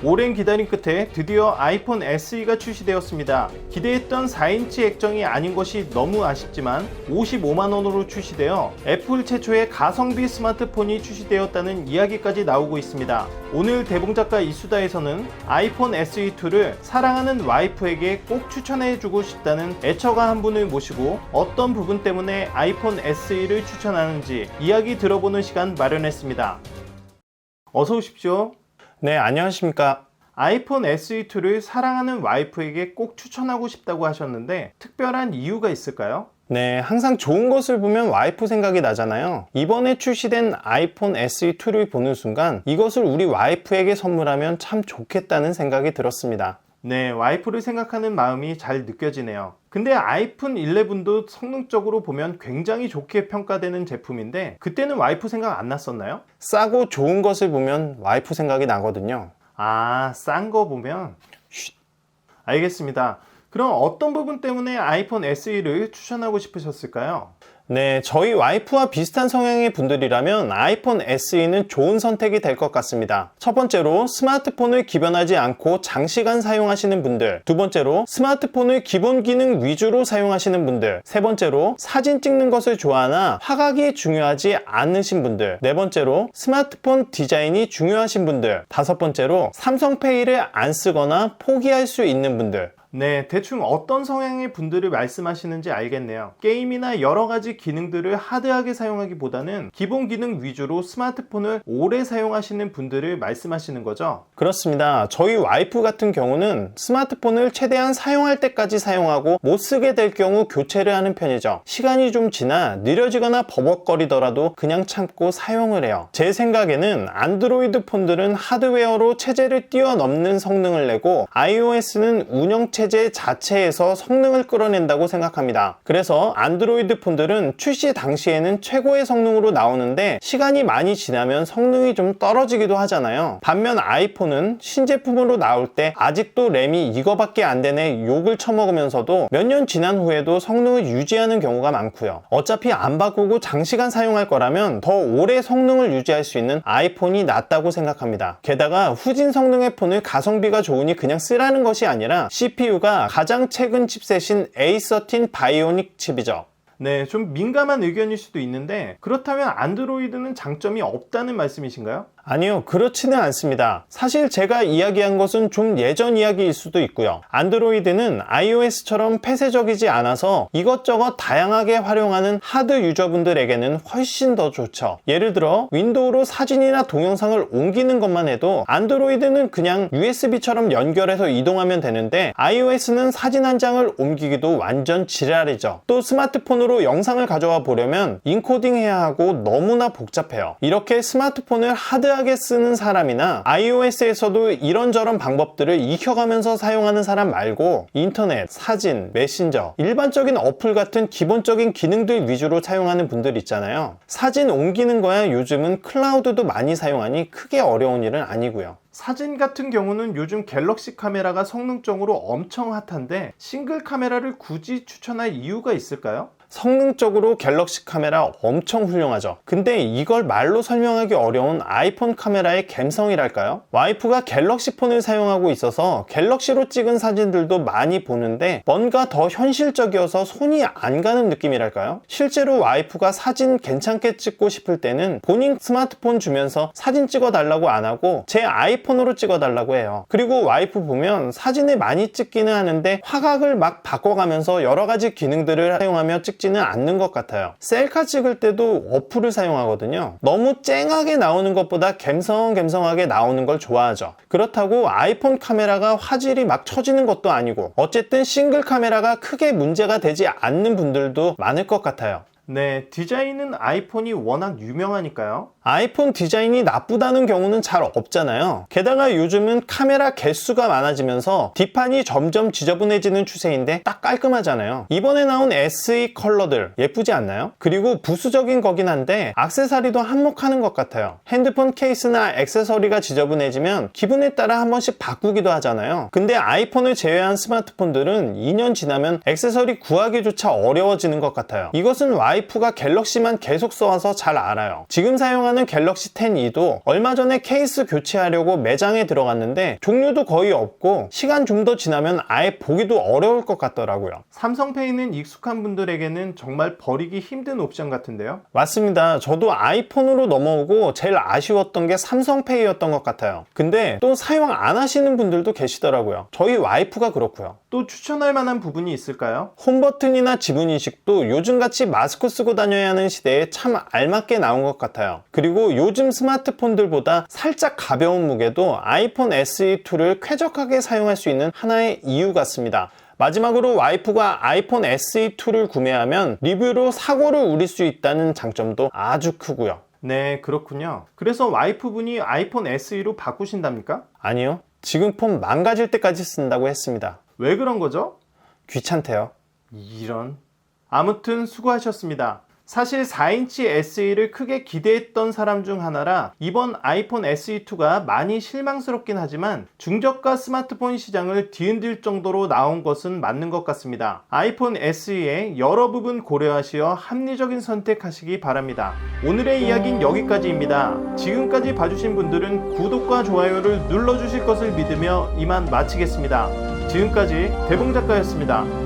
오랜 기다림 끝에 드디어 아이폰 SE가 출시되었습니다. 기대했던 4인치 액정이 아닌 것이 너무 아쉽지만 55만원으로 출시되어 애플 최초의 가성비 스마트폰이 출시되었다는 이야기까지 나오고 있습니다. 오늘 대봉작가 이수다에서는 아이폰 SE2를 사랑하는 와이프에게 꼭 추천해주고 싶다는 애처가 한 분을 모시고 어떤 부분 때문에 아이폰 SE를 추천하는지 이야기 들어보는 시간 마련했습니다. 어서 오십시오. 네, 안녕하십니까. 아이폰 SE2를 사랑하는 와이프에게 꼭 추천하고 싶다고 하셨는데 특별한 이유가 있을까요? 네, 항상 좋은 것을 보면 와이프 생각이 나잖아요. 이번에 출시된 아이폰 SE2를 보는 순간 이것을 우리 와이프에게 선물하면 참 좋겠다는 생각이 들었습니다. 네, 와이프를 생각하는 마음이 잘 느껴지네요. 근데 아이폰 11도 성능적으로 보면 굉장히 좋게 평가되는 제품인데 그때는 와이프 생각 안 났었나요? 싸고 좋은 것을 보면 와이프 생각이 나거든요. 아, 싼 거 보면? 쉿. 알겠습니다. 그럼 어떤 부분 때문에 아이폰 SE를 추천하고 싶으셨을까요? 네, 저희 와이프와 비슷한 성향의 분들이라면 아이폰 SE는 좋은 선택이 될 것 같습니다. 첫 번째로 스마트폰을 기변하지 않고 장시간 사용하시는 분들, 두 번째로 스마트폰을 기본 기능 위주로 사용하시는 분들, 세 번째로 사진 찍는 것을 좋아하나 화각이 중요하지 않으신 분들, 네 번째로 스마트폰 디자인이 중요하신 분들, 다섯 번째로 삼성페이를 안 쓰거나 포기할 수 있는 분들. 네, 대충 어떤 성향의 분들을 말씀하시는지 알겠네요. 게임이나 여러 가지 기능들을 하드하게 사용하기보다는 기본 기능 위주로 스마트폰을 오래 사용하시는 분들을 말씀하시는 거죠? 그렇습니다. 저희 와이프 같은 경우는 스마트폰을 최대한 사용할 때까지 사용하고 못 쓰게 될 경우 교체를 하는 편이죠. 시간이 좀 지나 느려지거나 버벅거리더라도 그냥 참고 사용을 해요. 제 생각에는 안드로이드 폰들은 하드웨어로 체제를 뛰어넘는 성능을 내고 iOS는 운영체제 자체에서 성능을 끌어낸다고 생각합니다. 그래서 안드로이드 폰들은 출시 당시에는 최고의 성능으로 나오는데 시간이 많이 지나면 성능이 좀 떨어지기도 하잖아요. 반면 아이폰은 신제품으로 나올 때 아직도 램이 이거밖에 안 되네 욕을 처먹으면서도 몇 년 지난 후에도 성능을 유지하는 경우가 많고요. 어차피 안 바꾸고 장시간 사용할 거라면 더 오래 성능을 유지할 수 있는 아이폰이 낫다고 생각합니다. 게다가 후진 성능의 폰을 가성비가 좋으니 그냥 쓰라는 것이 아니라 CPU가 가장 최근 칩셋인 A13 바이오닉 칩이죠. 네, 좀 민감한 의견일 수도 있는데 그렇다면 안드로이드는 장점이 없다는 말씀이신가요? 아니요, 그렇지는 않습니다. 사실 제가 이야기한 것은 좀 예전 이야기일 수도 있고요. 안드로이드는 iOS처럼 폐쇄적이지 않아서 이것저것 다양하게 활용하는 하드 유저분들에게는 훨씬 더 좋죠. 예를 들어 윈도우로 사진이나 동영상을 옮기는 것만 해도 안드로이드는 그냥 USB처럼 연결해서 이동하면 되는데 iOS는 사진 한 장을 옮기기도 완전 지랄이죠. 또 스마트폰으로 영상을 가져와 보려면 인코딩 해야 하고 너무나 복잡해요. 이렇게 스마트폰을 하드하게 쓰는 사람이나 iOS에서도 이런저런 방법들을 익혀가면서 사용하는 사람 말고 인터넷, 사진, 메신저, 일반적인 어플 같은 기본적인 기능들 위주로 사용하는 분들 있잖아요. 사진 옮기는 거야 요즘은 클라우드도 많이 사용하니 크게 어려운 일은 아니고요. 사진 같은 경우는 요즘 갤럭시 카메라가 성능적으로 엄청 핫한데 싱글 카메라를 굳이 추천할 이유가 있을까요? 성능적으로 갤럭시 카메라 엄청 훌륭하죠. 근데 이걸 말로 설명하기 어려운 아이폰 카메라의 갬성이랄까요? 와이프가 갤럭시 폰을 사용하고 있어서 갤럭시로 찍은 사진들도 많이 보는데 뭔가 더 현실적이어서 손이 안 가는 느낌이랄까요? 실제로 와이프가 사진 괜찮게 찍고 싶을 때는 본인 스마트폰 주면서 사진 찍어달라고 안 하고 제 아이폰으로 찍어달라고 해요. 그리고 와이프 보면 사진을 많이 찍기는 하는데 화각을 막 바꿔가면서 여러 가지 기능들을 사용하며 찍지는 않는 것 같아요. 셀카 찍을 때도 어플을 사용하거든요. 너무 쨍하게 나오는 것보다 갬성갬성하게 나오는 걸 좋아하죠. 그렇다고 아이폰 카메라가 화질이 막 처지는 것도 아니고 어쨌든 싱글 카메라가 크게 문제가 되지 않는 분들도 많을 것 같아요. 네, 디자인은 아이폰이 워낙 유명하니까요. 아이폰 디자인이 나쁘다는 경우는 잘 없잖아요. 게다가 요즘은 카메라 개수가 많아지면서 뒷판이 점점 지저분해지는 추세인데 딱 깔끔하잖아요. 이번에 나온 SE 컬러들 예쁘지 않나요? 그리고 부수적인 거긴 한데 액세서리도 한몫하는 것 같아요. 핸드폰 케이스나 액세서리가 지저분해지면 기분에 따라 한 번씩 바꾸기도 하잖아요. 근데 아이폰을 제외한 스마트폰들은 2년 지나면 액세서리 구하기조차 어려워지는 것 같아요. 이것은 와이프가 갤럭시만 계속 써와서 잘 알아요. 지금 사용하는 갤럭시 10E도 얼마 전에 케이스 교체하려고 매장에 들어갔는데 종류도 거의 없고 시간 좀 더 지나면 아예 보기도 어려울 것 같더라고요. 삼성페이는 익숙한 분들에게는 정말 버리기 힘든 옵션 같은데요. 맞습니다. 저도 아이폰으로 넘어오고 제일 아쉬웠던 게 삼성페이였던 것 같아요. 근데 또 사용 안 하시는 분들도 계시더라고요. 저희 와이프가 그렇고요. 또 추천할 만한 부분이 있을까요? 홈 버튼이나 지문 인식도 요즘같이 마스크 쓰고 다녀야 하는 시대에 참 알맞게 나온 것 같아요. 그리고 요즘 스마트폰들보다 살짝 가벼운 무게도 아이폰 SE2를 쾌적하게 사용할 수 있는 하나의 이유 같습니다. 마지막으로 와이프가 아이폰 SE2를 구매하면 리뷰로 사고를 우릴 수 있다는 장점도 아주 크고요. 네, 그렇군요. 그래서 와이프분이 아이폰 SE로 바꾸신답니까? 아니요. 지금 폰 망가질 때까지 쓴다고 했습니다. 왜 그런 거죠? 귀찮대요. 이런. 아무튼 수고하셨습니다. 사실 4인치 SE를 크게 기대했던 사람 중 하나라 이번 아이폰 SE2가 많이 실망스럽긴 하지만 중저가 스마트폰 시장을 뒤흔들 정도로 나온 것은 맞는 것 같습니다. 아이폰 SE의 여러 부분 고려하시어 합리적인 선택하시기 바랍니다. 오늘의 이야기는 여기까지입니다. 지금까지 봐주신 분들은 구독과 좋아요를 눌러주실 것을 믿으며 이만 마치겠습니다. 지금까지 대봉작가였습니다.